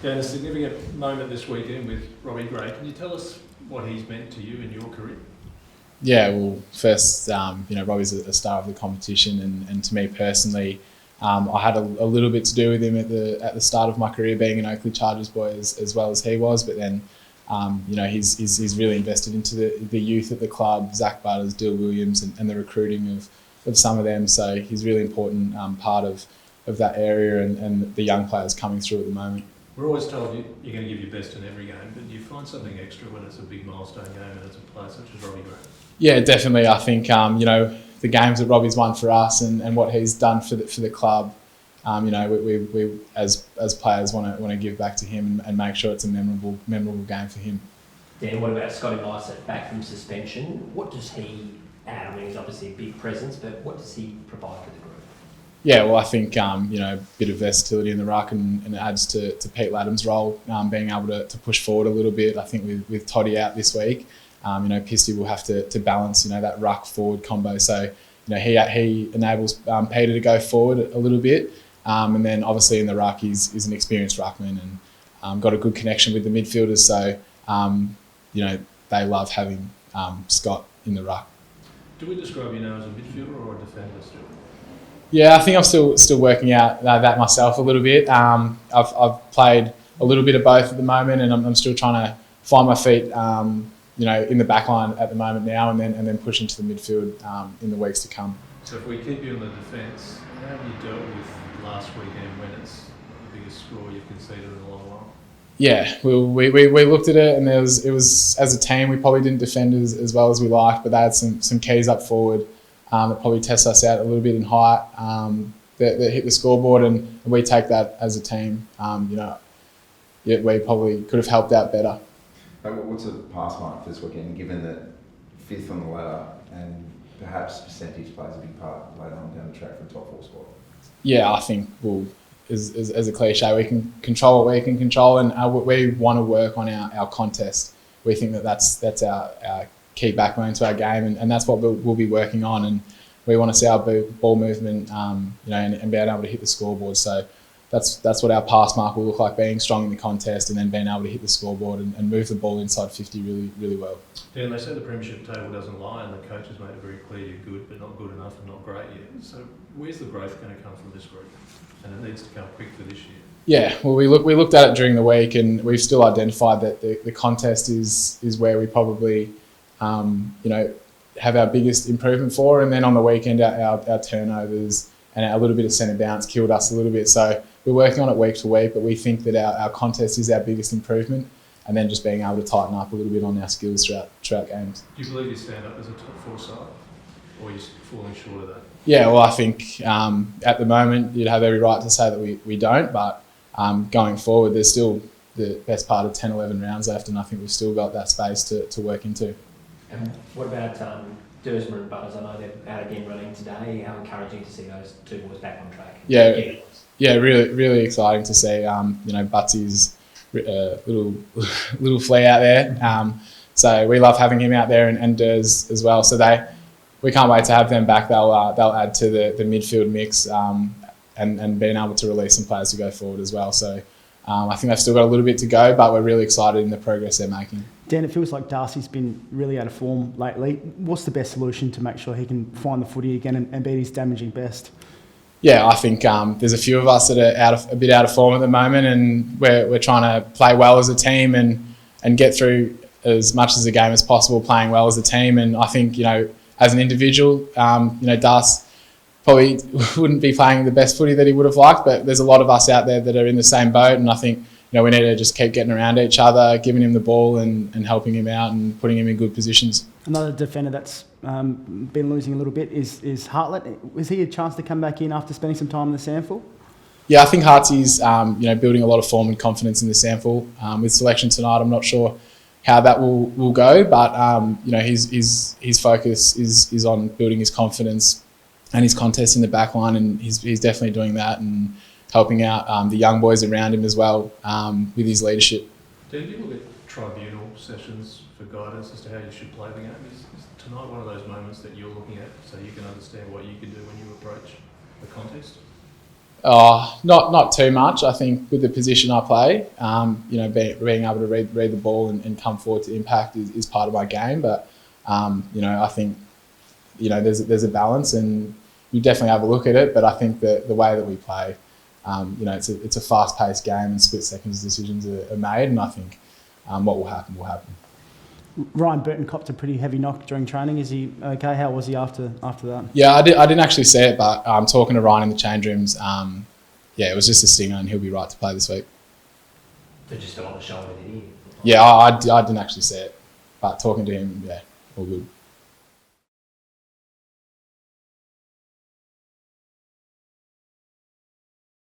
Dan, a significant moment this weekend with Robbie Gray. Can you tell us what he's meant to you in your career? Yeah, well, first, Robbie's a star of the competition, and to me personally, I had a little bit to do with him at the start of my career, being an Oakley Chargers boy as well as he was. But then, he's really invested into the youth at the club, Zach Butters, Dill Williams, and the recruiting of some of them. So he's a really important part of that area and the young players coming through at the moment. We're always told you're going to give your best in every game, but do you find something extra when it's a big milestone game and it's a player such as Robbie Gray? Yeah, definitely. I think the games that Robbie's won for us and what he's done for the club. We as players want to give back to him and make sure it's a memorable game for him. Dan, what about Scotty Lycett back from suspension? What does he add? I mean, he's obviously a big presence, but what does he provide for the group? Yeah, well, I think a bit of versatility in the ruck and it adds to Pete Laddam's role, being able to push forward a little bit. I think with Toddy out this week, Pisty will have to balance that ruck forward combo. So he enables Peter to go forward a little bit, and then obviously in the ruck he's an experienced ruckman and got a good connection with the midfielders. So they love having Scott in the ruck. Do we describe you now as a midfielder or a defender still? Yeah, I think I'm still working out that myself a little bit. I've played a little bit of both at the moment, and I'm still trying to find my feet, in the back line at the moment now, and then push into the midfield in the weeks to come. So if we keep you on the defence, how have you dealt with last weekend when it's the biggest score you've conceded in a long while? Yeah, we looked at it, and it was as a team we probably didn't defend as well as we liked, but they had some keys up forward. That probably tests us out a little bit in height, that hit the scoreboard, and we take that as a team. We probably could have helped out better. What's the pass mark for this weekend, given that fifth on the ladder and perhaps percentage plays a big part later on down the track for a top 4 spot? Yeah, I think as a cliche, we can control what we can control, and we want to work on our contest. We think that's our key backbone to our game, and that's what we'll be working on. And we want to see our ball movement, and being able to hit the scoreboard. So that's what our pass mark will look like: being strong in the contest, and then being able to hit the scoreboard and move the ball inside 50 really, really well. Dan, they say the premiership table doesn't lie, and the coach has made it very clear you're good, but not good enough and not great yet. So where's the growth going to come from this group? And it needs to come quick for this year. Yeah, well, we looked at it during the week, and we've still identified that the contest is where we probably have our biggest improvement for, and then on the weekend our turnovers and a little bit of centre bounce killed us a little bit. So we're working on it week to week, but we think that our contest is our biggest improvement, and then just being able to tighten up a little bit on our skills throughout games. Do you believe you stand up as a top 4 side, or are you falling short of that? Yeah, well, I think at the moment you'd have every right to say that we don't, but going forward there's still the best part of 10, 11 rounds left, and I think we've still got that space to work into. And what about Dersmer and Butters? I know they're out again running today. How encouraging to see those two boys back on track? Yeah, really, really exciting to see. Butsy's little flea out there. So we love having him out there, and Ders as well. So we can't wait to have them back. They'll add to the midfield mix, and being able to release some players to go forward as well. So I think they've still got a little bit to go, but we're really excited in the progress they're making. Dan, it feels like Darcy's been really out of form lately. What's the best solution to make sure he can find the footy again and beat his damaging best? Yeah, I think there's a few of us that are a bit out of form at the moment, and we're trying to play well as a team and get through as much as the game as possible, playing well as a team. And I think as an individual, Darcy probably wouldn't be playing the best footy that he would have liked, but there's a lot of us out there that are in the same boat, and I think we need to just keep getting around each other, giving him the ball and helping him out and putting him in good positions. Another defender that's been losing a little bit is Hartlett. Was he a chance to come back in after spending some time in the SANFL? Yeah, I think Hartsy's building a lot of form and confidence in the SANFL. With selection tonight, I'm not sure how that will go, but his focus is on building his confidence and his contest in the back line, and he's definitely doing that and helping out the young boys around him as well with his leadership. Do you look at tribunal sessions for guidance as to how you should play the game? Is tonight one of those moments that you're looking at so you can understand what you can do when you approach the contest? Not too much. I think with the position I play, being able to read the ball and come forward to impact is part of my game. But I think there's a balance, and you definitely have a look at it. But I think that the way that we play, it's a fast-paced game, and split-seconds decisions are made. And I think what will happen will happen. Ryan Burton copped a pretty heavy knock during training. Is he okay? How was he after that? Yeah, I didn't actually see it, but talking to Ryan in the change rooms, it was just a stinger, and he'll be right to play this week. So just on the shoulder, did he? Yeah, I didn't actually see it, but talking to him, all good.